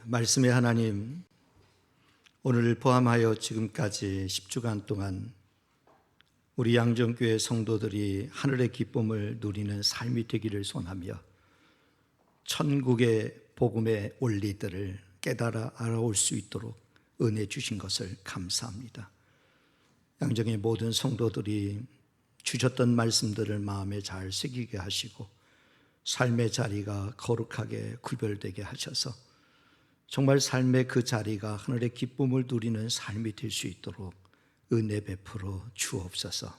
말씀의 하나님, 오늘을 포함하여 지금까지 10주간 동안 우리 양정교회 성도들이 하늘의 기쁨을 누리는 삶이 되기를 소원하며 천국의 복음의 원리들을 깨달아 알아올 수 있도록 은혜 주신 것을 감사합니다. 양정의 모든 성도들이 주셨던 말씀들을 마음에 잘 새기게 하시고 삶의 자리가 거룩하게 구별되게 하셔서 정말 삶의 그 자리가 하늘의 기쁨을 누리는 삶이 될 수 있도록 은혜 베풀어 주옵소서.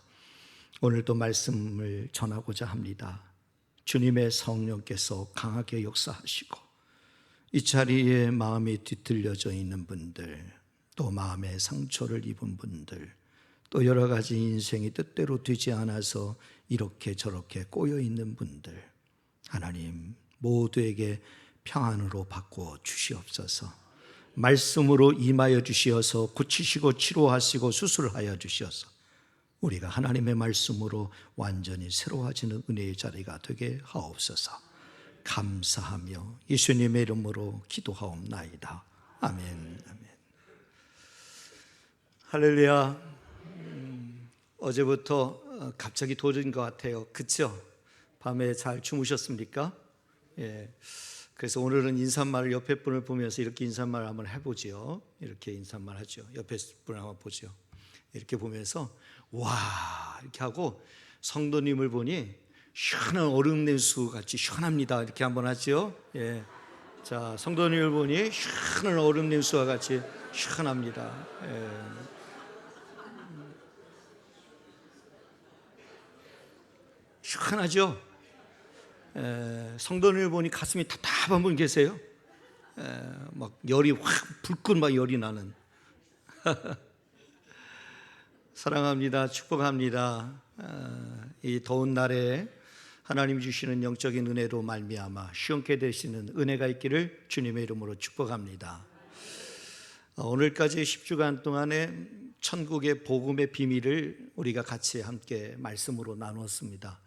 오늘도 말씀을 전하고자 합니다. 주님의 성령께서 강하게 역사하시고 이 자리에 마음이 뒤틀려져 있는 분들, 또 마음의 상처를 입은 분들, 또 여러 가지 인생이 뜻대로 되지 않아서 이렇게 저렇게 꼬여 있는 분들, 하나님 모두에게 평안으로 바꾸어 주시옵소서. 말씀으로 임하여 주시어서 고치시고 치료하시고 수술하여 주시어서 우리가 하나님의 말씀으로 완전히 새로워지는 은혜의 자리가 되게 하옵소서. 감사하며 예수님의 이름으로 기도하옵나이다. 아멘. 아멘. 할렐루야. 어제부터 갑자기 도진 것 같아요. 그쵸? 밤에 잘 주무셨습니까? 예. 그래서 오늘은 인사말을 옆에 분을 보면서 이렇게 인사말을 한번 해보지요. 이렇게 인사말 하죠. 옆에 분을 한번 보죠. 이렇게 보면서 와 이렇게 하고 성도님을 보니 시원한 얼음 냉수 같이 시원합니다. 이렇게 한번 하죠. 예. 자, 성도님을 보니 시원한 얼음 냉수와 같이 시원합니다. 예. 시원하죠. 성도님을 보니 가슴이 답답한 분 계세요? 막 열이 확 불끈 막 열이 나는. 사랑합니다. 축복합니다. 이 더운 날에 하나님 주시는 영적인 은혜로 말미암아 시원케 되시는 은혜가 있기를 주님의 이름으로 축복합니다. 오늘까지 10주간 동안에 천국의 복음의 비밀을 우리가 같이 함께 말씀으로 나누었습니다.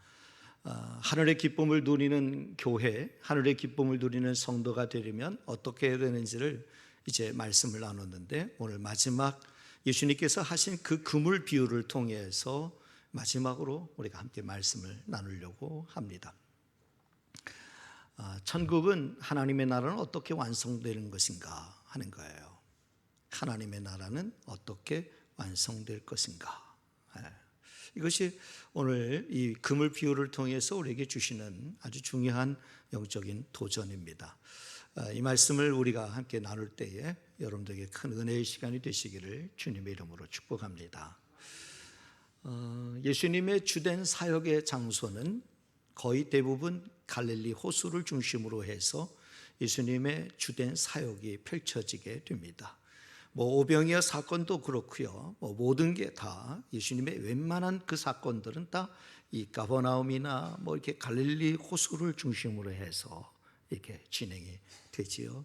하늘의 기쁨을 누리는 교회, 하늘의 기쁨을 누리는 성도가 되려면 어떻게 해야 되는지를 이제 말씀을 나눴는데, 오늘 마지막 예수님께서 하신 그 그물 비유를 통해서 마지막으로 우리가 함께 말씀을 나누려고 합니다. 천국은 하나님의 나라는 어떻게 완성되는 것인가 하는 거예요. 하나님의 나라는 어떻게 완성될 것인가. 이것이 오늘 이 그물 비유를 통해서 우리에게 주시는 아주 중요한 영적인 도전입니다. 이 말씀을 우리가 함께 나눌 때에 여러분들에게 큰 은혜의 시간이 되시기를 주님의 이름으로 축복합니다. 예수님의 주된 사역의 장소는 거의 대부분 갈릴리 호수를 중심으로 해서 예수님의 주된 사역이 펼쳐지게 됩니다. 오병이어 사건도 그렇고요. 모든 게 다 예수님의 웬만한 그 사건들은 다 이 가버나움이나 이렇게 갈릴리 호수를 중심으로 해서 이렇게 진행이 되지요.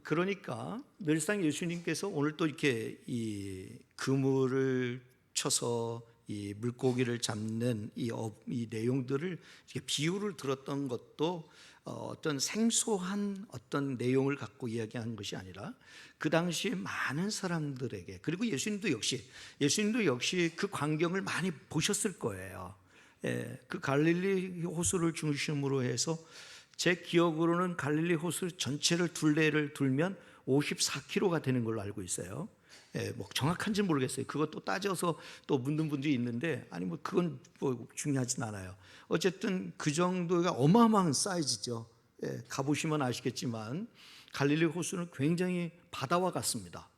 그러니까 늘상 예수님께서 오늘 또 이렇게 이 그물을 쳐서 이 물고기를 잡는 이 내용들을 이렇게 비유를 들었던 것도 어떤 생소한 어떤 내용을 갖고 이야기하는 것이 아니라 그 당시에 많은 사람들에게, 그리고 예수님도 역시 그 광경을 많이 보셨을 거예요. 그 갈릴리 호수를 중심으로 해서 제 기억으로는 갈릴리 호수 전체를 둘레를 돌면 54km가 되는 걸로 알고 있어요. 정확한지 모르겠어요. 그것도 따져서 또 묻는 분들이 있는데, 그건 중요하진 않아요. 어쨌든 그 정도가 어마어마한 사이즈죠. 가보시면 아시겠지만 갈릴리 호수는 굉장히 바다와 같습니다.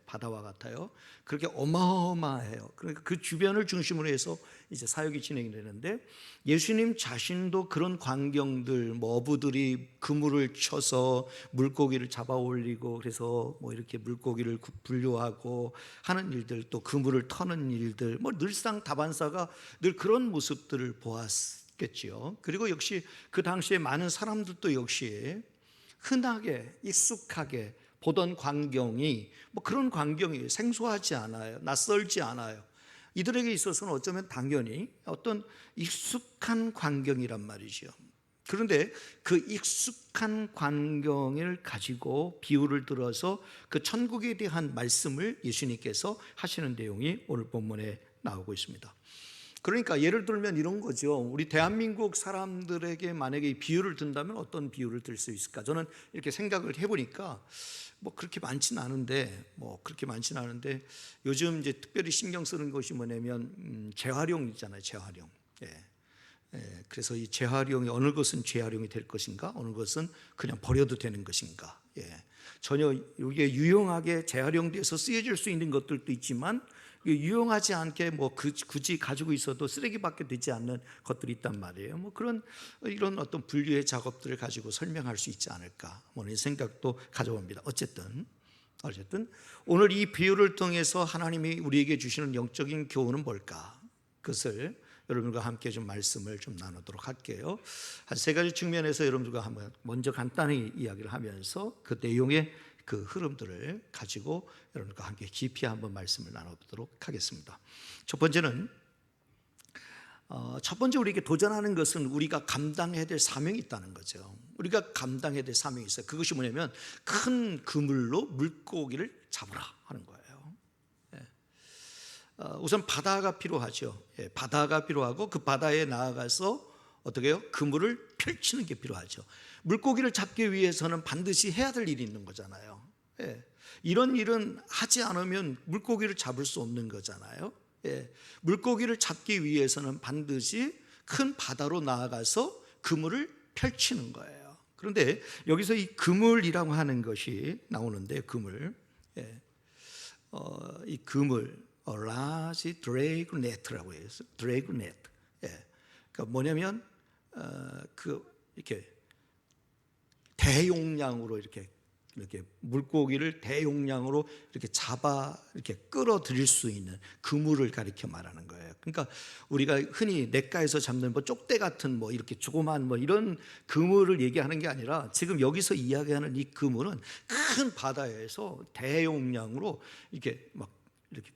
바다와 같아요. 그렇게 어마어마해요. 그러니까 그 주변을 중심으로 해서 이제 사역이 진행이 되는데, 예수님 자신도 그런 광경들, 어부들이 그물을 쳐서 물고기를 잡아 올리고, 그래서 이렇게 물고기를 분류하고 하는 일들, 또 그물을 터는 일들, 늘상 다반사가 늘 그런 모습들을 보았겠지요. 그리고 역시 그 당시에 많은 사람들도 역시 흔하게 익숙하게 보던 광경이 그런 광경이 생소하지 않아요. 낯설지 않아요. 이들에게 있어서는 어쩌면 당연히 어떤 익숙한 광경이란 말이죠. 그런데 그 익숙한 광경을 가지고 비유를 들어서 그 천국에 대한 말씀을 예수님께서 하시는 내용이 오늘 본문에 나오고 있습니다. 그러니까 예를 들면 이런 거죠. 우리 대한민국 사람들에게 만약에 이 비유를 든다면 어떤 비유를 들 수 있을까? 저는 이렇게 생각을 해보니까 그렇게 많지는 않은데 요즘 이제 특별히 신경 쓰는 것이 뭐냐면 재활용 있잖아요. 재활용. 그래서 이 재활용이 어느 것은 재활용이 될 것인가, 어느 것은 그냥 버려도 되는 것인가. 전혀 이게 유용하게 재활용돼서 쓰여질 수 있는 것들도 있지만 유용하지 않게 굳이 가지고 있어도 쓰레기밖에 되지 않는 것들이 있단 말이에요. 이런 어떤 분류의 작업들을 가지고 설명할 수 있지 않을까, 이런 생각도 가져봅니다. 어쨌든 오늘 이 비유를 통해서 하나님이 우리에게 주시는 영적인 교훈은 뭘까? 그것을 여러분과 함께 좀 말씀을 좀 나누도록 할게요. 한 세 가지 측면에서 여러분들과 한번 먼저 간단히 이야기를 하면서 그 내용의 그 흐름들을 가지고 여러분과 함께 깊이 한번 말씀을 나눠보도록 하겠습니다. 첫 번째 우리에게 도전하는 것은 우리가 감당해야 될 사명이 있다는 거죠. 우리가 감당해야 될 사명이 있어요. 그것이 뭐냐면 큰 그물로 물고기를 잡으라 하는 거예요. 우선 바다가 필요하죠. 바다가 필요하고 그 바다에 나아가서 어떻게 해요? 그물을 펼치는 게 필요하죠. 물고기를 잡기 위해서는 반드시 해야 될 일이 있는 거잖아요. 이런 일은 하지 않으면 물고기를 잡을 수 없는 거잖아요. 물고기를 잡기 위해서는 반드시 큰 바다로 나아가서 그물을 펼치는 거예요. 그런데 여기서 이 그물이라고 하는 것이 나오는데, 이 그물 large drag net라고 해요. drag net. 그러니까 뭐냐면 이렇게 대용량으로 이렇게 물고기를 대용량으로 이렇게 잡아 이렇게 끌어들일 수 있는 그물을 가리켜 말하는 거예요. 그러니까 우리가 흔히 냇가에서 잡는 쪽대 같은 이렇게 조그만 이런 그물을 얘기하는 게 아니라 지금 여기서 이야기하는 이 그물은 큰 바다에서 대용량으로 이렇게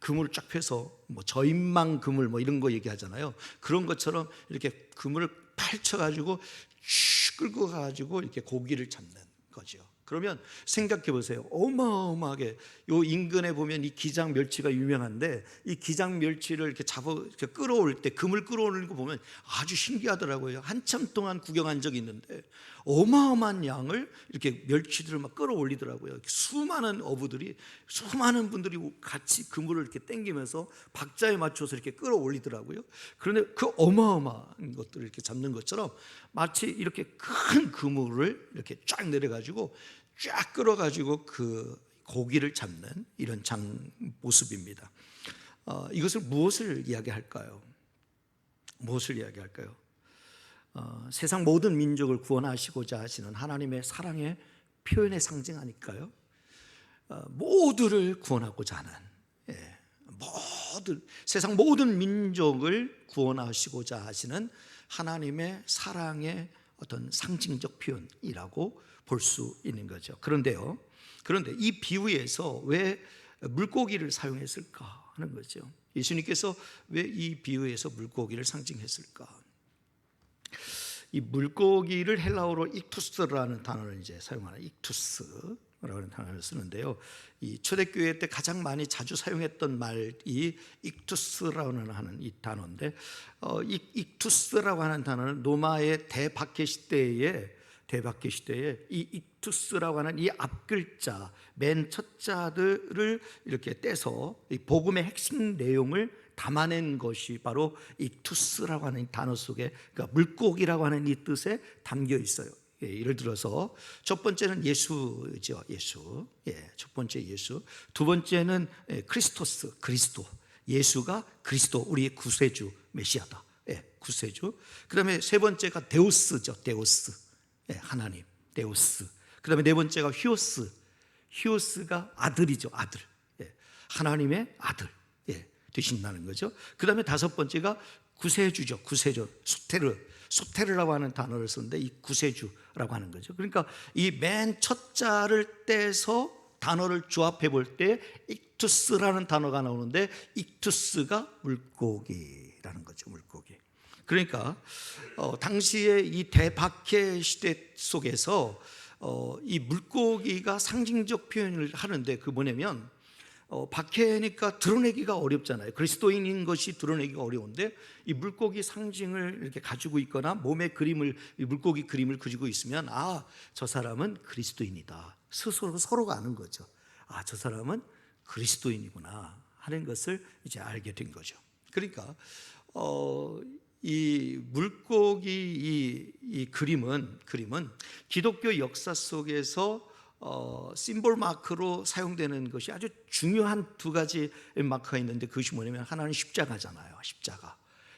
그물을 쫙 펴서 저인망 그물 이런 거 얘기하잖아요. 그런 것처럼 이렇게 그물을 펼쳐가지고 쭉 끌고 가가지고 이렇게 고기를 잡는 거죠. 그러면 생각해 보세요. 어마어마하게 요 인근에 보면 이 기장 멸치가 유명한데 이 기장 멸치를 이렇게 이렇게 끌어올 때 그물 끌어오는 거 보면 아주 신기하더라고요. 한참 동안 구경한 적이 있는데 어마어마한 양을 이렇게 멸치들을 막 끌어올리더라고요. 수많은 어부들이, 수많은 분들이 같이 그물을 이렇게 당기면서 박자에 맞춰서 이렇게 끌어올리더라고요. 그런데 그 어마어마한 것들을 이렇게 잡는 것처럼 마치 이렇게 큰 그물을 이렇게 쫙 내려가지고 쫙 끌어가지고 그 고기를 잡는 이런 모습입니다. 이것을 무엇을 이야기할까요? 세상 모든 민족을 구원하시고자 하시는 하나님의 사랑의 표현의 상징 아닐까요? 모두를 구원하고자 하는, 세상 모든 민족을 구원하시고자 하시는 하나님의 사랑의 어떤 상징적 표현이라고 볼 수 있는 거죠. 그런데 이 비유에서 왜 물고기를 사용했을까 하는 거죠. 예수님께서 왜 이 비유에서 물고기를 상징했을까? 이 물고기를 헬라어로 익투스라는 단어를 이제 사용하는, 익투스라는 단어를 쓰는데요. 이 초대교회 때 가장 많이 자주 사용했던 말이 익투스라고 하는 이 단어인데, 익투스라고 하는 단어는 로마의 대박해 시대에 이 익투스라고 하는 이 앞글자, 맨 첫 자들을 이렇게 떼서 이 복음의 핵심 내용을 담아낸 것이 바로 익투스라고 하는 단어 속에, 그러니까 물고기라고 하는 이 뜻에 담겨 있어요. 예를 들어서 첫 번째는 예수죠. 첫 번째 예수. 두 번째는 크리스토스, 그리스도. 예수가 그리스도, 우리의 구세주, 메시아다. 구세주. 그 다음에 세 번째가 데우스죠. 데우스. 하나님, 데우스. 그 다음에 네 번째가 히오스가 아들이죠. 아들. 하나님의 아들 되신다는 거죠. 그 다음에 다섯 번째가 구세주죠. 구세주. 소테르라고 하는 단어를 쓰는데 이 구세주라고 하는 거죠. 그러니까 이 맨 첫 자를 떼서 단어를 조합해 볼 때 익투스라는 단어가 나오는데 익투스가 물고기라는 거죠. 물고기. 그러니까 당시에 이 대박해 시대 속에서 이 물고기가 상징적 표현을 하는데 그 뭐냐면 박해니까 드러내기가 어렵잖아요. 그리스도인인 것이 드러내기가 어려운데 이 물고기 상징을 이렇게 가지고 있거나 몸에 그림을, 이 물고기 그림을 그리고 있으면 저 사람은 그리스도인이다. 스스로 서로가 아는 거죠. 저 사람은 그리스도인이구나 하는 것을 이제 알게 된 거죠. 그러니까 이 물고기 이 그림은 기독교 역사 속에서 심볼 마크로 사용되는 것이 아주 중요한 두 가지 마크가 있는데 그것이 뭐냐면 하나는 십자가잖아요.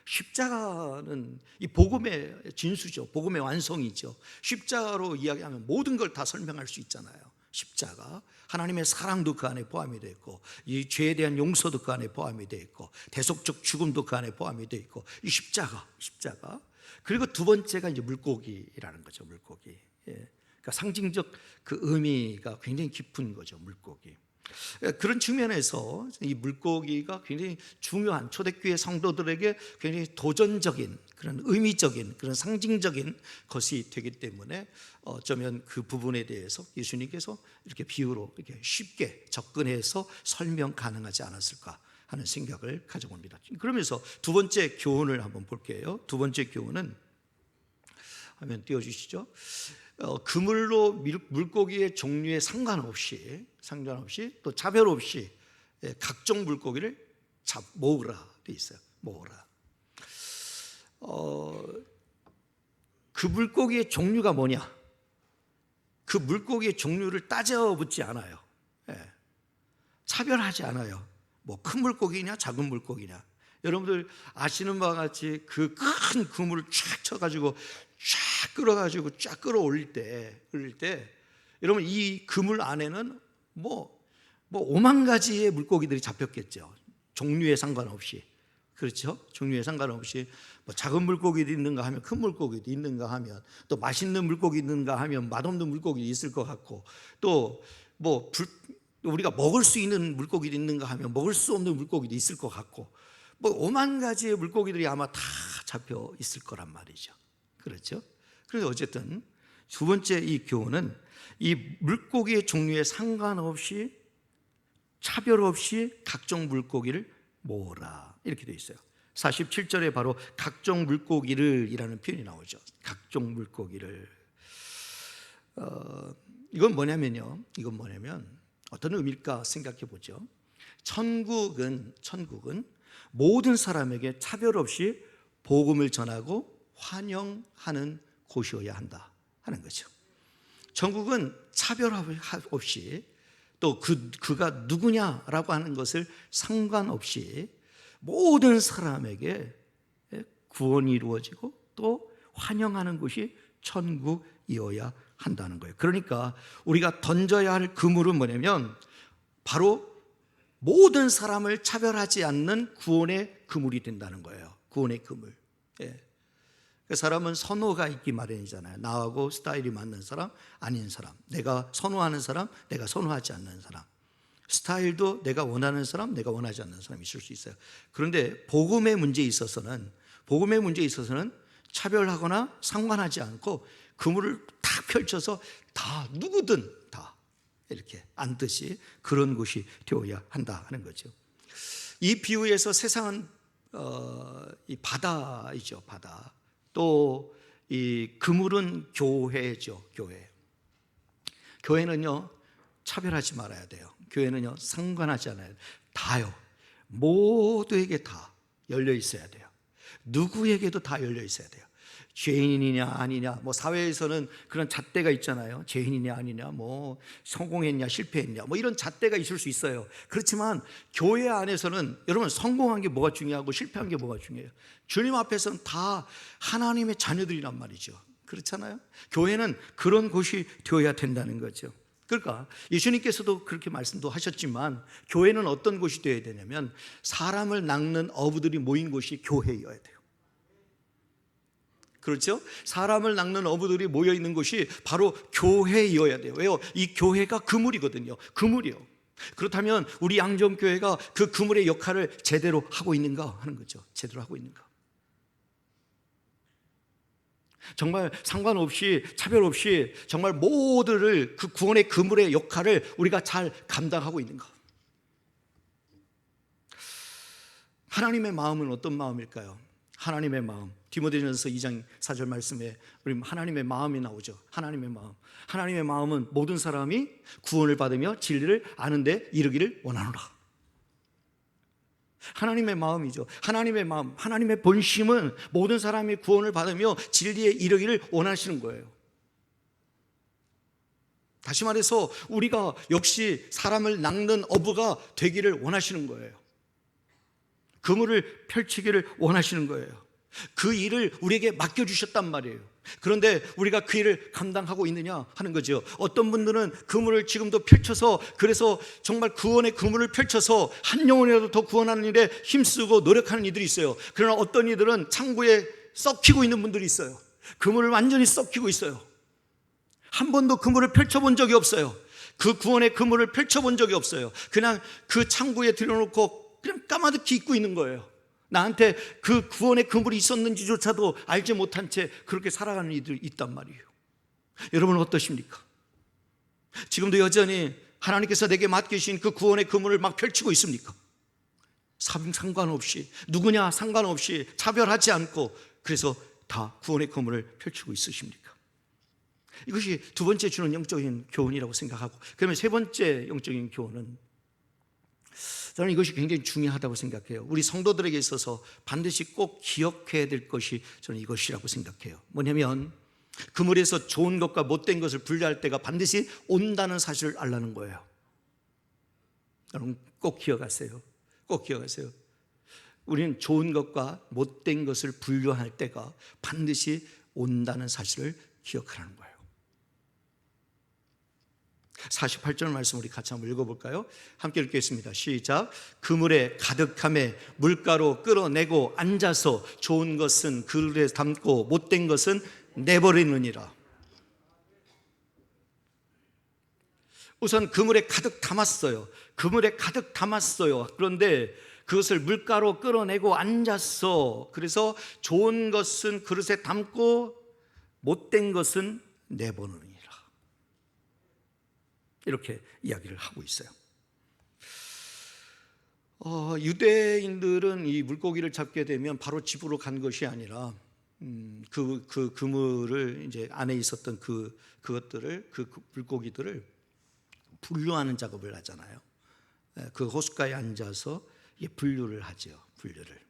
십자가는 이 복음의 진수죠. 복음의 완성이죠. 십자가로 이야기하면 모든 걸 다 설명할 수 있잖아요. 십자가, 하나님의 사랑도 그 안에 포함이 되어 있고, 이 죄에 대한 용서도 그 안에 포함이 되어 있고, 대속적 죽음도 그 안에 포함이 되어 있고, 이 십자가. 그리고 두 번째가 이제 물고기라는 거죠. 물고기. 그러니까 상징적 그 의미가 굉장히 깊은 거죠. 물고기. 그런 측면에서 이 물고기가 굉장히 중요한, 초대교회 성도들에게 굉장히 도전적인, 그런 의미적인, 그런 상징적인 것이 되기 때문에 어쩌면 그 부분에 대해서 예수님께서 이렇게 비유로 이렇게 쉽게 접근해서 설명 가능하지 않았을까 하는 생각을 가져봅니다. 그러면서 두 번째 교훈을 한번 볼게요. 두 번째 교훈은 화면 띄워주시죠. 그물로 물고기의 종류에 상관없이 또 차별 없이 각종 물고기를 모으라 돼 있어요. 모으라. 그 물고기의 종류가 뭐냐? 그 물고기의 종류를 따져붙지 않아요. 차별하지 않아요. 뭐 큰 물고기냐 작은 물고기냐. 여러분들 아시는 바와 같이 그 큰 그물을 쫙 쳐가지고 쫙 끌어올릴 때 여러분 이 그물 안에는 뭐 5만 가지의 물고기들이 잡혔겠죠. 종류에 상관없이. 그렇죠? 종류에 상관없이 뭐 작은 물고기도 있는가 하면 큰 물고기도 있는가 하면 또 맛있는 물고기 있는가 하면 맛없는 물고기도 있을 것 같고 또 뭐 우리가 먹을 수 있는 물고기도 있는가 하면 먹을 수 없는 물고기도 있을 것 같고 뭐 5만 가지의 물고기들이 아마 다 잡혀 있을 거란 말이죠. 그렇죠? 그래서 어쨌든 두 번째 이 교훈은 이 물고기의 종류에 상관없이 차별 없이 각종 물고기를 모으라 이렇게 되어 있어요. 47절에 바로 각종 물고기를 이라는 표현이 나오죠. 각종 물고기를. 이건 뭐냐면 어떤 의미일까 생각해 보죠. 천국은 모든 사람에게 차별 없이 복음을 전하고 환영하는 곳이어야 한다 하는 거죠. 천국은 차별 없이 또 그가 누구냐라고 하는 것을 상관없이 모든 사람에게 구원이 이루어지고 또 환영하는 곳이 천국이어야 한다는 거예요. 그러니까 우리가 던져야 할 그물은 뭐냐면 바로 모든 사람을 차별하지 않는 구원의 그물이 된다는 거예요. 구원의 그물. 그 사람은 선호가 있기 마련이잖아요. 나하고 스타일이 맞는 사람, 아닌 사람, 내가 선호하는 사람, 내가 선호하지 않는 사람, 스타일도 내가 원하는 사람, 내가 원하지 않는 사람이 있을 수 있어요. 그런데 복음의 문제에 있어서는 차별하거나 상관하지 않고 그물을 탁 펼쳐서 다 누구든 다 이렇게 앉듯이 그런 곳이 되어야 한다 하는 거죠. 이 비유에서 세상은 이 바다이죠. 바다. 또 이 그물은 교회죠. 교회는요 차별하지 말아야 돼요. 교회는요 상관하지 않아요. 다요. 모두에게 다 열려 있어야 돼요. 누구에게도 다 열려 있어야 돼요. 죄인이냐 아니냐, 뭐 사회에서는 그런 잣대가 있잖아요. 죄인이냐 아니냐, 뭐 성공했냐 실패했냐, 뭐 이런 잣대가 있을 수 있어요. 그렇지만 교회 안에서는 여러분 성공한 게 뭐가 중요하고 실패한 게 뭐가 중요해요? 주님 앞에서는 다 하나님의 자녀들이란 말이죠. 그렇잖아요. 교회는 그런 곳이 되어야 된다는 거죠. 그러니까 예수님께서도 그렇게 말씀도 하셨지만 교회는 어떤 곳이 되어야 되냐면 사람을 낚는 어부들이 모인 곳이 교회여야 돼요. 그렇죠? 사람을 낚는 어부들이 모여 있는 곳이 바로 교회이어야 돼요. 왜요? 이 교회가 그물이거든요. 그물이요. 그렇다면 우리 양정교회가 그 그물의 역할을 제대로 하고 있는가 하는 거죠. 제대로 하고 있는가. 정말 상관없이, 차별 없이 정말 모두를 그 구원의 그물의 역할을 우리가 잘 감당하고 있는가. 하나님의 마음은 어떤 마음일까요? 하나님의 마음, 디모데전서 2장 4절 말씀에 우리 하나님의 마음이 나오죠. 하나님의 마음. 하나님의 마음은 모든 사람이 구원을 받으며 진리를 아는데 이르기를 원하노라. 하나님의 마음이죠. 하나님의 마음, 하나님의 본심은 모든 사람이 구원을 받으며 진리에 이르기를 원하시는 거예요. 다시 말해서 우리가 역시 사람을 낚는 어부가 되기를 원하시는 거예요. 그물을 펼치기를 원하시는 거예요. 그 일을 우리에게 맡겨주셨단 말이에요. 그런데 우리가 그 일을 감당하고 있느냐 하는 거죠. 어떤 분들은 그물을 지금도 펼쳐서, 그래서 정말 구원의 그물을 펼쳐서 한 영혼이라도 더 구원하는 일에 힘쓰고 노력하는 이들이 있어요. 그러나 어떤 이들은 창고에 썩히고 있는 분들이 있어요. 그물을 완전히 썩히고 있어요. 한 번도 그물을 펼쳐본 적이 없어요. 그 구원의 그물을 펼쳐본 적이 없어요. 그냥 그 창고에 들여놓고 그냥 까마득히 잊고 있는 거예요. 나한테 그 구원의 그물이 있었는지조차도 알지 못한 채 그렇게 살아가는 이들이 있단 말이에요. 여러분은 어떠십니까? 지금도 여전히 하나님께서 내게 맡기신 그 구원의 그물을 막 펼치고 있습니까? 상관없이, 누구냐 상관없이, 차별하지 않고, 그래서 다 구원의 그물을 펼치고 있으십니까? 이것이 두 번째 주는 영적인 교훈이라고 생각하고, 그러면 세 번째 영적인 교훈은, 저는 이것이 굉장히 중요하다고 생각해요. 우리 성도들에게 있어서 반드시 꼭 기억해야 될 것이 저는 이것이라고 생각해요. 뭐냐면 그물에서 좋은 것과 못된 것을 분류할 때가 반드시 온다는 사실을 알라는 거예요. 여러분 꼭 기억하세요. 꼭 기억하세요. 우리는 좋은 것과 못된 것을 분류할 때가 반드시 온다는 사실을 기억하라는 거예요. 48절 말씀 우리 같이 한번 읽어볼까요? 함께 읽겠습니다. 시작. 그물에 가득함에 물가로 끌어내고 앉아서 좋은 것은 그릇에 담고 못된 것은 내버리느니라. 우선 그물에 가득 담았어요. 그물에 가득 담았어요. 그런데 그것을 물가로 끌어내고 앉았어. 그래서 좋은 것은 그릇에 담고 못된 것은 내버리느니라. 이렇게 이야기를 하고 있어요. 유대인들은 이 물고기를 잡게 되면 바로 집으로 간 것이 아니라 그 그물을 이제 안에 있었던 그것들을, 그 물고기들을 분류하는 작업을 하잖아요. 그 호숫가에 앉아서 분류를 하죠. 분류를,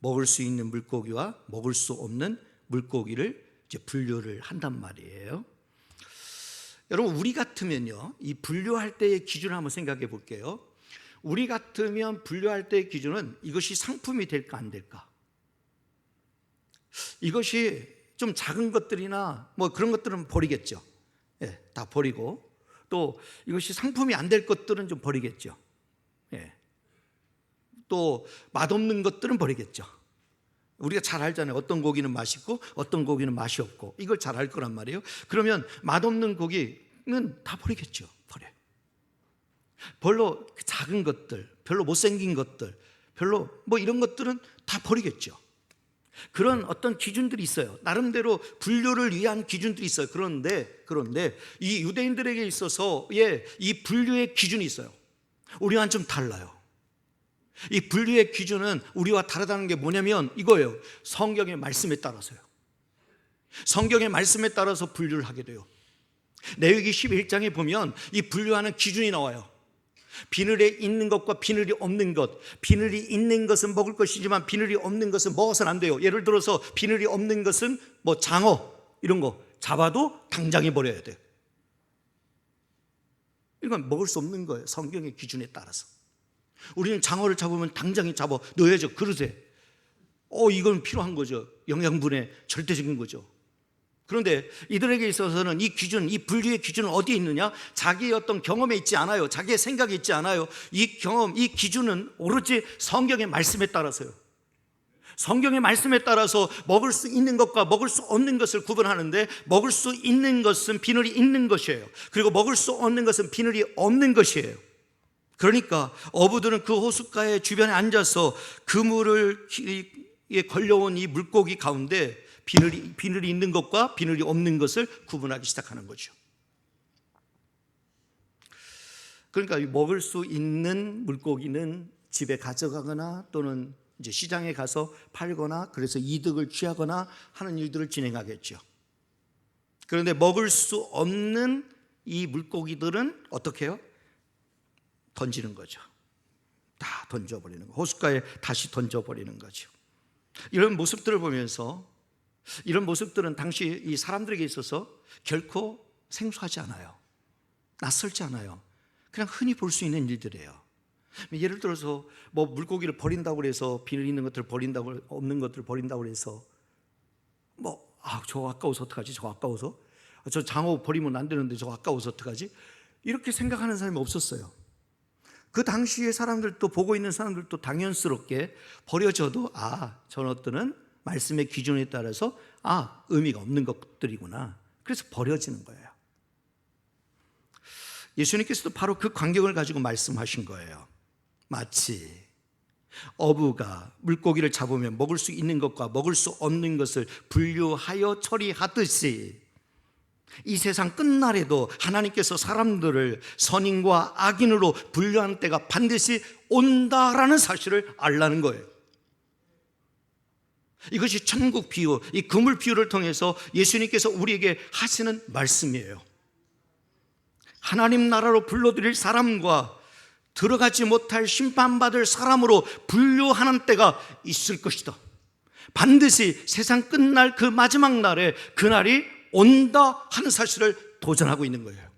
먹을 수 있는 물고기와 먹을 수 없는 물고기를 이제 분류를 한단 말이에요. 여러분 우리 같으면요, 이 분류할 때의 기준을 한번 생각해 볼게요. 우리 같으면 분류할 때의 기준은 이것이 상품이 될까 안 될까? 이것이 좀 작은 것들이나 뭐 그런 것들은 버리겠죠. 예, 다 버리고, 또 이것이 상품이 안 될 것들은 좀 버리겠죠. 예, 또 맛없는 것들은 버리겠죠. 우리가 잘 알잖아요. 어떤 고기는 맛있고 어떤 고기는 맛이 없고, 이걸 잘 알 거란 말이에요. 그러면 맛없는 고기는 다 버리겠죠. 별로 작은 것들, 별로 못생긴 것들, 별로 뭐 이런 것들은 다 버리겠죠. 그런 어떤 기준들이 있어요. 나름대로 분류를 위한 기준들이 있어요. 그런데 이 유대인들에게 있어서의 이 분류의 기준이 있어요. 우리와는 좀 달라요. 이 분류의 기준은 우리와 다르다는 게 뭐냐면 이거예요. 성경의 말씀에 따라서요. 성경의 말씀에 따라서 분류를 하게 돼요. 레위기 11장에 보면 이 분류하는 기준이 나와요. 비늘에 있는 것과 비늘이 없는 것, 비늘이 있는 것은 먹을 것이지만 비늘이 없는 것은 먹어서는 안 돼요. 예를 들어서 비늘이 없는 것은 뭐 장어 이런 거 잡아도 당장에 버려야 돼요. 이건 먹을 수 없는 거예요. 성경의 기준에 따라서. 우리는 장어를 잡으면 당장에 잡아 넣어야죠. 그릇에. 이건 필요한 거죠. 영양분의 절대적인 거죠. 그런데 이들에게 있어서는 이 기준, 이 분류의 기준은 어디에 있느냐? 자기의 어떤 경험에 있지 않아요. 자기의 생각에 있지 않아요. 이 경험, 이 기준은 오로지 성경의 말씀에 따라서요. 성경의 말씀에 따라서 먹을 수 있는 것과 먹을 수 없는 것을 구분하는데, 먹을 수 있는 것은 비늘이 있는 것이에요. 그리고 먹을 수 없는 것은 비늘이 없는 것이에요. 그러니까 어부들은 그 호숫가의 주변에 앉아서 그물에 걸려온 이 물고기 가운데 비늘이 있는 것과 비늘이 없는 것을 구분하기 시작하는 거죠. 그러니까 먹을 수 있는 물고기는 집에 가져가거나 또는 이제 시장에 가서 팔거나 그래서 이득을 취하거나 하는 일들을 진행하겠죠. 그런데 먹을 수 없는 이 물고기들은 어떻게 해요? 던지는 거죠. 다 던져버리는 거. 호숫가에 다시 던져버리는 거죠. 이런 모습들을 보면서, 이런 모습들은 당시 이 사람들에게 있어서 결코 생소하지 않아요. 낯설지 않아요. 그냥 흔히 볼 수 있는 일들이에요. 예를 들어서 뭐 물고기를 버린다고 해서 비늘 있는 것들을 버린다고, 없는 것들을 버린다고 해서 저거 아까워서 어떡하지? 저거 아까워서? 저 장어 버리면 안 되는데 저거 아까워서 어떡하지? 이렇게 생각하는 사람이 없었어요. 그 당시의 사람들도, 보고 있는 사람들도 당연스럽게 버려져도 저 것들은 말씀의 기준에 따라서 의미가 없는 것들이구나. 그래서 버려지는 거예요. 예수님께서도 바로 그 광경을 가지고 말씀하신 거예요. 마치 어부가 물고기를 잡으면 먹을 수 있는 것과 먹을 수 없는 것을 분류하여 처리하듯이 이 세상 끝날에도 하나님께서 사람들을 선인과 악인으로 분류하는 때가 반드시 온다라는 사실을 알라는 거예요. 이것이 천국 비유, 이 그물 비유를 통해서 예수님께서 우리에게 하시는 말씀이에요. 하나님 나라로 불러들일 사람과 들어가지 못할 심판받을 사람으로 분류하는 때가 있을 것이다. 반드시 세상 끝날 그 마지막 날에 그날이 온다 하는 사실을 도전하고 있는 거예요.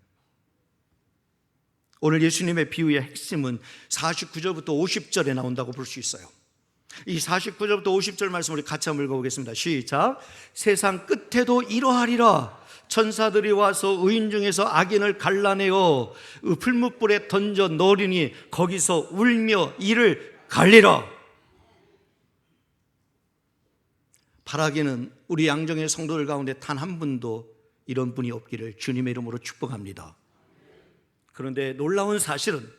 오늘 예수님의 비유의 핵심은 49절부터 50절에 나온다고 볼 수 있어요. 이 49절부터 50절 말씀 우리 같이 한번 읽어보겠습니다. 시작. 세상 끝에도 이러하리라. 천사들이 와서 의인 중에서 악인을 갈라내어 풀무불에 던져 넣으리니 거기서 울며 이를 갈리라. 바라기는 우리 양정의 성도들 가운데 단 한 분도 이런 분이 없기를 주님의 이름으로 축복합니다. 그런데 놀라운 사실은,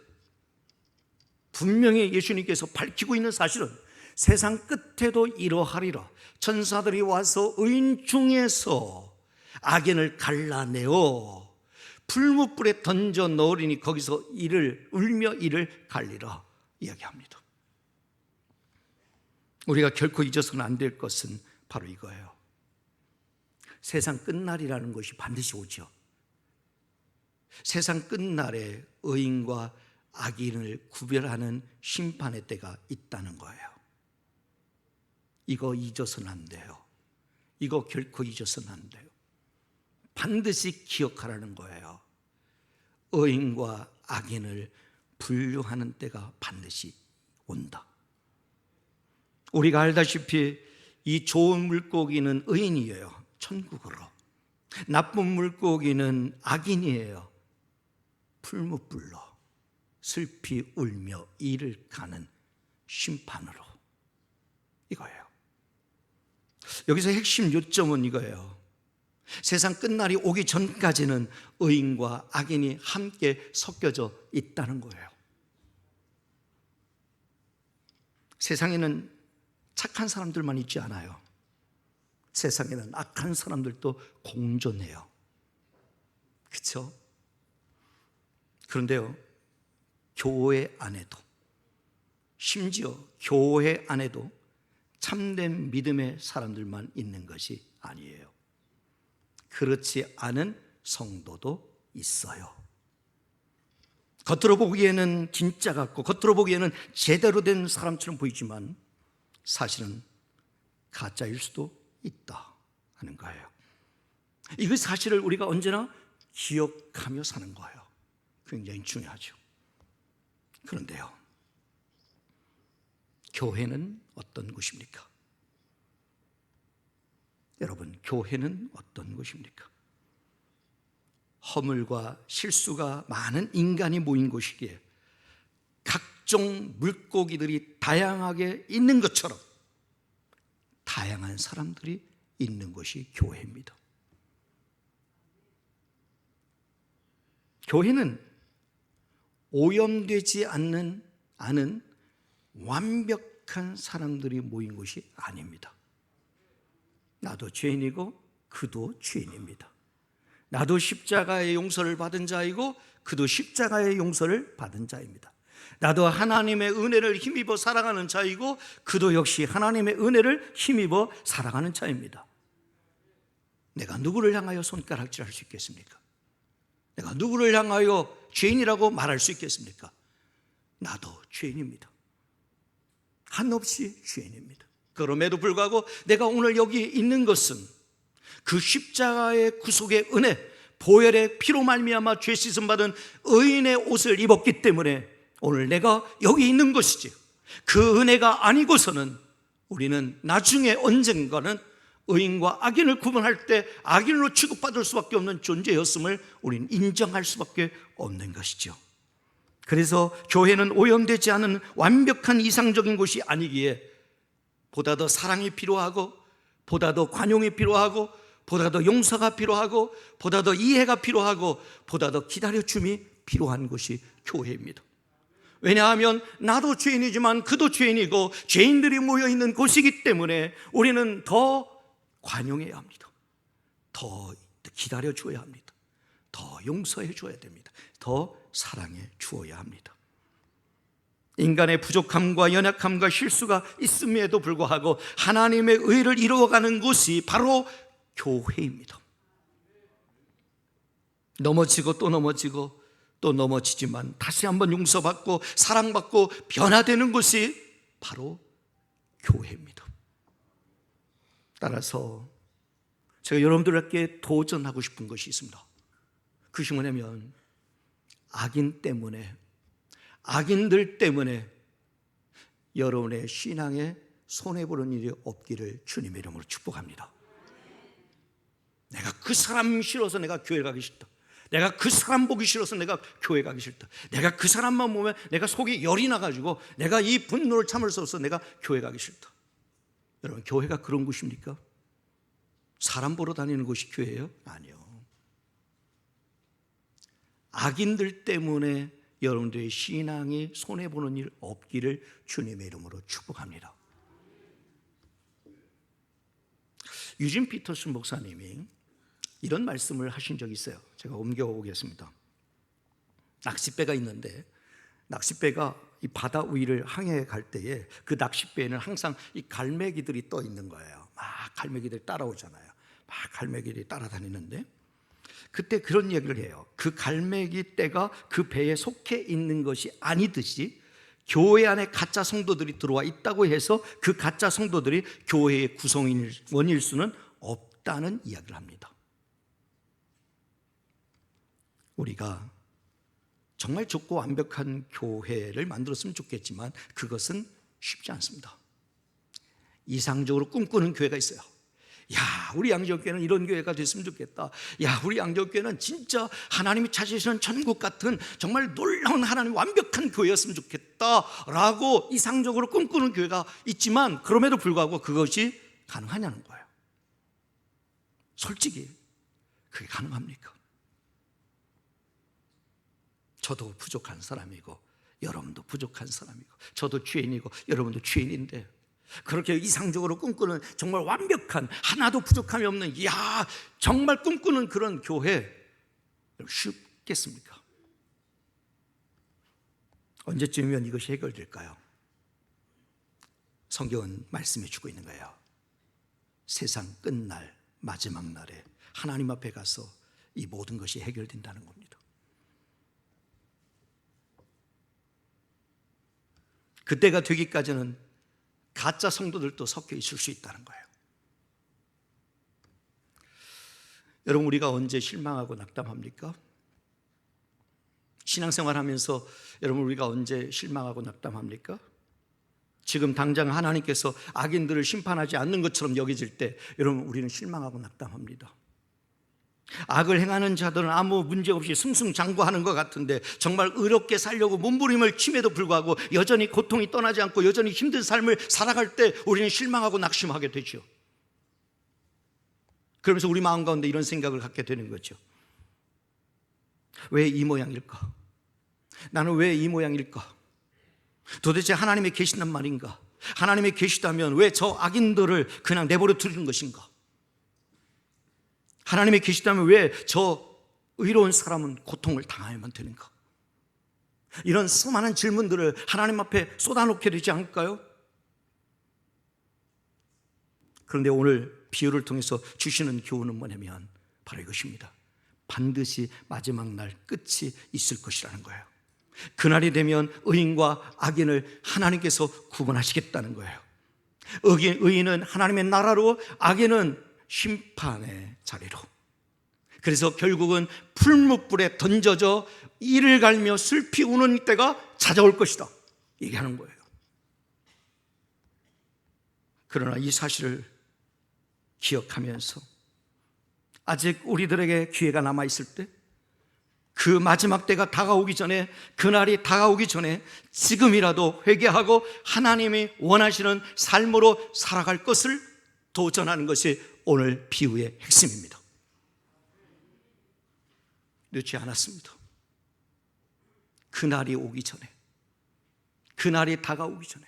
분명히 예수님께서 밝히고 있는 사실은 세상 끝에도 이러하리라. 천사들이 와서 의인 중에서 악인을 갈라내어 풀무불에 던져 넣으리니 거기서 울며 이를 갈리라 이야기합니다. 우리가 결코 잊어서는 안 될 것은 바로 이거예요. 세상 끝날이라는 것이 반드시 오죠. 세상 끝날에 의인과 악인을 구별하는 심판의 때가 있다는 거예요. 이거 잊어서는 안 돼요. 이거 결코 잊어서는 안 돼요. 반드시 기억하라는 거예요. 의인과 악인을 분류하는 때가 반드시 온다. 우리가 알다시피 이 좋은 물고기는 의인이에요. 천국으로. 나쁜 물고기는 악인이에요. 풀무불로 슬피 울며 이를 가는 심판으로. 이거예요. 여기서 핵심 요점은 이거예요. 세상 끝날이 오기 전까지는 의인과 악인이 함께 섞여져 있다는 거예요. 세상에는 착한 사람들만 있지 않아요. 세상에는 악한 사람들도 공존해요. 그렇죠? 그런데요, 교회 안에도, 심지어 교회 안에도 참된 믿음의 사람들만 있는 것이 아니에요. 그렇지 않은 성도도 있어요. 겉으로 보기에는 진짜 같고 겉으로 보기에는 제대로 된 사람처럼 보이지만 사실은 가짜일 수도 있다 하는 거예요. 이 사실을 우리가 언제나 기억하며 사는 거예요. 굉장히 중요하죠. 그런데요, 교회는 어떤 곳입니까? 여러분, 교회는 어떤 곳입니까? 허물과 실수가 많은 인간이 모인 곳이기에 각종 물고기들이 다양하게 있는 것처럼 다양한 사람들이 있는 것이 교회입니다. 교회는 오염되지 않은 완벽한 사람들이 모인 것이 아닙니다. 나도 죄인이고 그도 죄인입니다. 나도 십자가의 용서를 받은 자이고 그도 십자가의 용서를 받은 자입니다. 나도 하나님의 은혜를 힘입어 살아가는 자이고 그도 역시 하나님의 은혜를 힘입어 살아가는 자입니다. 내가 누구를 향하여 손가락질할 수 있겠습니까? 내가 누구를 향하여 죄인이라고 말할 수 있겠습니까? 나도 죄인입니다. 한없이 죄인입니다. 그럼에도 불구하고 내가 오늘 여기 있는 것은 그 십자가의 구속의 은혜, 보혈의 피로 말미암아 죄 씻음 받은 의인의 옷을 입었기 때문에 오늘 내가 여기 있는 것이지, 그 은혜가 아니고서는 우리는 나중에 언젠가는 의인과 악인을 구분할 때 악인으로 취급받을 수밖에 없는 존재였음을 우리는 인정할 수밖에 없는 것이죠. 그래서 교회는 오염되지 않은 완벽한 이상적인 곳이 아니기에 보다 더 사랑이 필요하고, 보다 더 관용이 필요하고, 보다 더 용서가 필요하고, 보다 더 이해가 필요하고, 보다 더 기다려줌이 필요한 것이 교회입니다. 왜냐하면 나도 죄인이지만 그도 죄인이고 죄인들이 모여있는 곳이기 때문에 우리는 더 관용해야 합니다. 더 기다려줘야 합니다. 더 용서해 줘야 됩니다. 더 사랑해 주어야 합니다. 인간의 부족함과 연약함과 실수가 있음에도 불구하고 하나님의 의를 이루어가는 곳이 바로 교회입니다. 넘어지고 또 넘어지고 또 넘어지지만 다시 한번 용서받고 사랑받고 변화되는 곳이 바로 교회입니다. 따라서 제가 여러분들에게 도전하고 싶은 것이 있습니다. 그것이 뭐냐면 악인들 때문에 여러분의 신앙에 손해보는 일이 없기를 주님의 이름으로 축복합니다. 내가 그 사람 싫어서 내가 교회 가기 싫다. 내가 그 사람 보기 싫어서 내가 교회 가기 싫다. 내가 그 사람만 보면 내가 속이 열이 나가지고 내가 이 분노를 참을 수 없어서 내가 교회 가기 싫다. 여러분, 교회가 그런 곳입니까? 사람 보러 다니는 곳이 교회예요? 아니요. 악인들 때문에 여러분들의 신앙이 손해보는 일 없기를 주님의 이름으로 축복합니다. 유진 피터슨 목사님이 이런 말씀을 하신 적이 있어요. 제가 옮겨오겠습니다. 낚싯배가 있는데 낚싯배가 이 바다 위를 항해해 갈 때에 그 낚싯배에는 항상 이 갈매기들이 떠 있는 거예요. 막 갈매기들이 따라오잖아요. 막 갈매기들이 따라다니는데 그때 그런 얘기를 해요. 그 갈매기 떼가 그 배에 속해 있는 것이 아니듯이 교회 안에 가짜 성도들이 들어와 있다고 해서 그 가짜 성도들이 교회의 구성원일 수는 없다는 이야기를 합니다. 우리가 정말 좋고 완벽한 교회를 만들었으면 좋겠지만 그것은 쉽지 않습니다. 이상적으로 꿈꾸는 교회가 있어요. 야, 우리 양지교회는 이런 교회가 됐으면 좋겠다. 야, 우리 양지교회는 진짜 하나님이 찾으시는 천국 같은 정말 놀라운 하나님 완벽한 교회였으면 좋겠다라고 이상적으로 꿈꾸는 교회가 있지만 그럼에도 불구하고 그것이 가능하냐는 거예요. 솔직히 그게 가능합니까? 저도 부족한 사람이고 여러분도 부족한 사람이고 저도 죄인이고 여러분도 죄인인데 그렇게 이상적으로 꿈꾸는 정말 완벽한 하나도 부족함이 없는 이야 정말 꿈꾸는 그런 교회 쉽겠습니까? 언제쯤이면 이것이 해결될까요? 성경은 말씀해 주고 있는 거예요. 세상 끝날 마지막 날에 하나님 앞에 가서 이 모든 것이 해결된다는 겁니다. 그때가 되기까지는 가짜 성도들도 섞여 있을 수 있다는 거예요. 여러분, 우리가 언제 실망하고 낙담합니까? 신앙생활 하면서 여러분 우리가 언제 실망하고 낙담합니까? 지금 당장 하나님께서 악인들을 심판하지 않는 것처럼 여겨질 때 여러분 우리는 실망하고 낙담합니다. 악을 행하는 자들은 아무 문제 없이 승승장구하는 것 같은데 정말 의롭게 살려고 몸부림을 침에도 불구하고 여전히 고통이 떠나지 않고 여전히 힘든 삶을 살아갈 때 우리는 실망하고 낙심하게 되죠. 그러면서 우리 마음 가운데 이런 생각을 갖게 되는 거죠. 왜 이 모양일까? 나는 왜 이 모양일까? 도대체 하나님이 계신단 말인가? 하나님이 계시다면 왜 저 악인들을 그냥 내버려 두는 것인가? 하나님이 계시다면 왜 저 의로운 사람은 고통을 당해야만 되는가? 이런 수많은 질문들을 하나님 앞에 쏟아놓게 되지 않을까요? 그런데 오늘 비유를 통해서 주시는 교훈은 뭐냐면 바로 이것입니다. 반드시 마지막 날 끝이 있을 것이라는 거예요. 그날이 되면 의인과 악인을 하나님께서 구분하시겠다는 거예요. 의인은 하나님의 나라로, 악인은 심판의 자리로. 그래서 결국은 풀무불에 던져져 이를 갈며 슬피 우는 때가 찾아올 것이다 얘기하는 거예요. 그러나 이 사실을 기억하면서 아직 우리들에게 기회가 남아있을 때, 그 마지막 때가 다가오기 전에, 그날이 다가오기 전에 지금이라도 회개하고 하나님이 원하시는 삶으로 살아갈 것을 도전하는 것이 오늘 비유의 핵심입니다. 늦지 않았습니다. 그날이 오기 전에, 그날이 다가오기 전에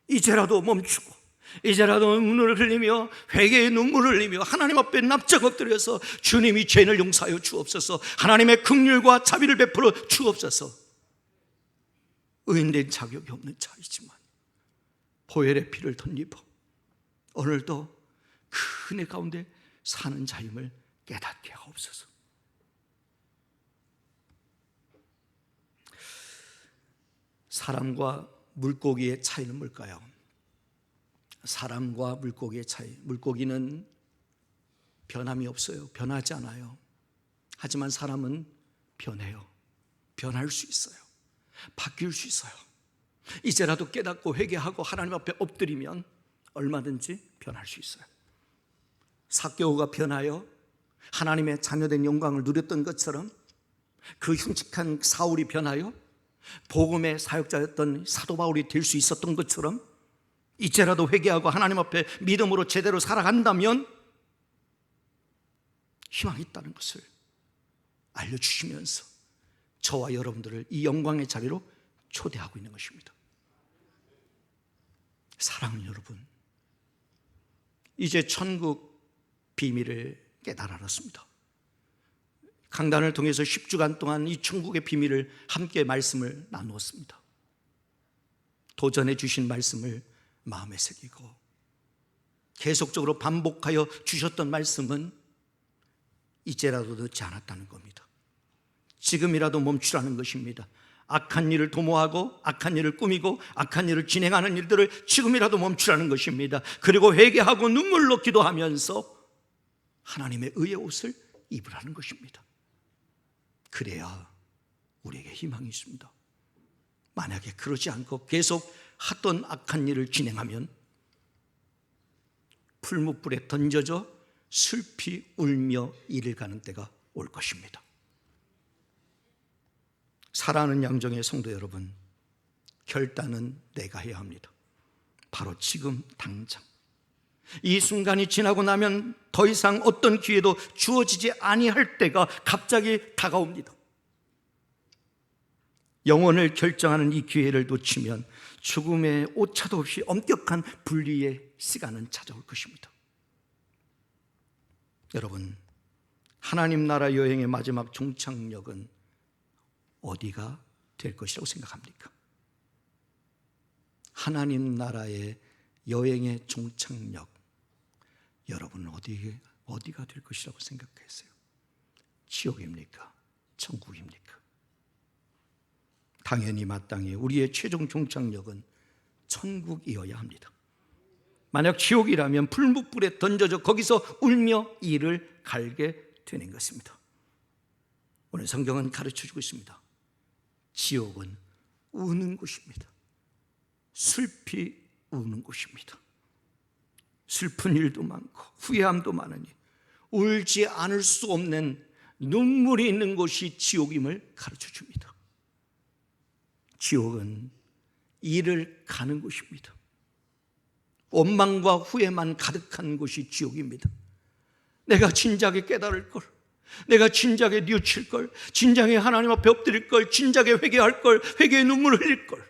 이제라도 멈추고, 이제라도 눈물을 흘리며 회개의 눈물을 흘리며 하나님 앞에 납작 엎드려서 주님이 죄를 용서하여 주옵소서, 하나님의 긍휼과 자비를 베풀어 주옵소서. 의인된 자격이 없는 자이지만 보혈의 피를 덧입어 오늘도 그 은혜 가운데 사는 자임을 깨닫게 하옵소서. 사람과 물고기의 차이는 뭘까요? 사람과 물고기의 차이. 물고기는 변함이 없어요. 변하지 않아요. 하지만 사람은 변해요. 변할 수 있어요. 바뀔 수 있어요. 이제라도 깨닫고 회개하고 하나님 앞에 엎드리면 얼마든지 변할 수 있어요. 삭개오가 변하여 하나님의 자녀된 영광을 누렸던 것처럼, 그 흉측한 사울이 변하여 복음의 사역자였던 사도 바울이 될 수 있었던 것처럼, 이제라도 회개하고 하나님 앞에 믿음으로 제대로 살아간다면 희망이 있다는 것을 알려주시면서 저와 여러분들을 이 영광의 자리로 초대하고 있는 것입니다. 사랑하는 여러분, 이제 천국 비밀을 깨달아 알았습니다. 강단을 통해서 10주간 동안 이 천국의 비밀을 함께 말씀을 나누었습니다. 도전해 주신 말씀을 마음에 새기고 계속적으로 반복하여 주셨던 말씀은 이제라도 늦지 않았다는 겁니다. 지금이라도 멈추라는 것입니다. 악한 일을 도모하고 악한 일을 꾸미고 악한 일을 진행하는 일들을 지금이라도 멈추라는 것입니다. 그리고 회개하고 눈물로 기도하면서 하나님의 의의 옷을 입으라는 것입니다. 그래야 우리에게 희망이 있습니다. 만약에 그러지 않고 계속 하던 악한 일을 진행하면 풀무불에 던져져 슬피 울며 이를 가는 때가 올 것입니다. 사랑하는 양정의 성도 여러분, 결단은 내가 해야 합니다. 바로 지금 당장. 이 순간이 지나고 나면 더 이상 어떤 기회도 주어지지 아니할 때가 갑자기 다가옵니다. 영혼을 결정하는 이 기회를 놓치면 죽음의 오차도 없이 엄격한 분리의 시간은 찾아올 것입니다. 여러분, 하나님 나라 여행의 마지막 종착역은 어디가 될 것이라고 생각합니까? 하나님 나라의 여행의 종착역, 여러분은 어디가 될 것이라고 생각하세요? 지옥입니까? 천국입니까? 당연히 마땅히 우리의 최종 종착역은 천국이어야 합니다. 만약 지옥이라면 풀무불에 던져져 거기서 울며 이를 갈게 되는 것입니다. 오늘 성경은 가르쳐주고 있습니다. 지옥은 우는 곳입니다. 슬피 우는 곳입니다. 슬픈 일도 많고 후회함도 많으니 울지 않을 수 없는 눈물이 있는 곳이 지옥임을 가르쳐 줍니다. 지옥은 이를 가는 곳입니다. 원망과 후회만 가득한 곳이 지옥입니다. 내가 진작에 깨달을 걸, 내가 진작에 뉘우칠 걸, 진작에 하나님 앞에 엎드릴 걸, 진작에 회개할 걸, 회개의 눈물을 흘릴 걸,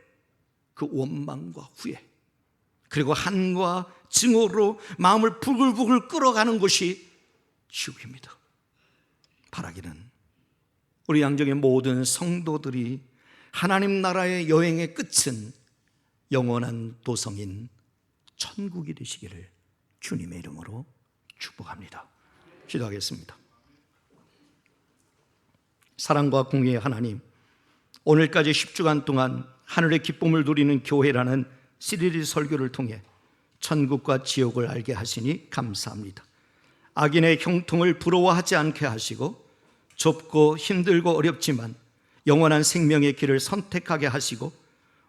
그 원망과 후회, 그리고 한과 증오로 마음을 부글부글 끓어가는 곳이 지옥입니다. 바라기는 우리 양정의 모든 성도들이 하나님 나라의 여행의 끝은 영원한 도성인 천국이 되시기를 주님의 이름으로 축복합니다. 기도하겠습니다. 사랑과 공의의 하나님, 오늘까지 10주간 동안 하늘의 기쁨을 누리는 교회라는 시리즈 설교를 통해 천국과 지옥을 알게 하시니 감사합니다. 악인의 형통을 부러워하지 않게 하시고 좁고 힘들고 어렵지만 영원한 생명의 길을 선택하게 하시고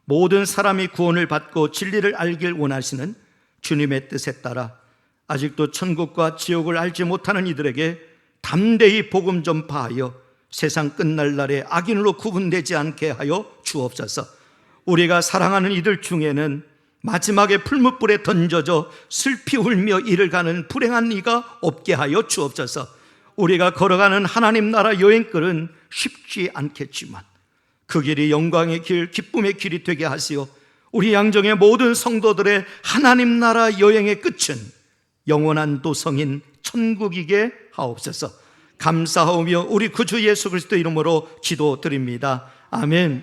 모든 사람이 구원을 받고 진리를 알길 원하시는 주님의 뜻에 따라 아직도 천국과 지옥을 알지 못하는 이들에게 담대히 복음 전파하여 세상 끝날 날에 악인으로 구분되지 않게 하여 주옵소서. 우리가 사랑하는 이들 중에는 마지막에 풀무불에 던져져 슬피 울며 이를 가는 불행한 이가 없게 하여 주옵소서. 우리가 걸어가는 하나님 나라 여행길은 쉽지 않겠지만 그 길이 영광의 길, 기쁨의 길이 되게 하시어 우리 양정의 모든 성도들의 하나님 나라 여행의 끝은 영원한 도성인 천국이게 하옵소서. 감사하며 우리 구주 예수 그리스도 이름으로 기도드립니다. 아멘.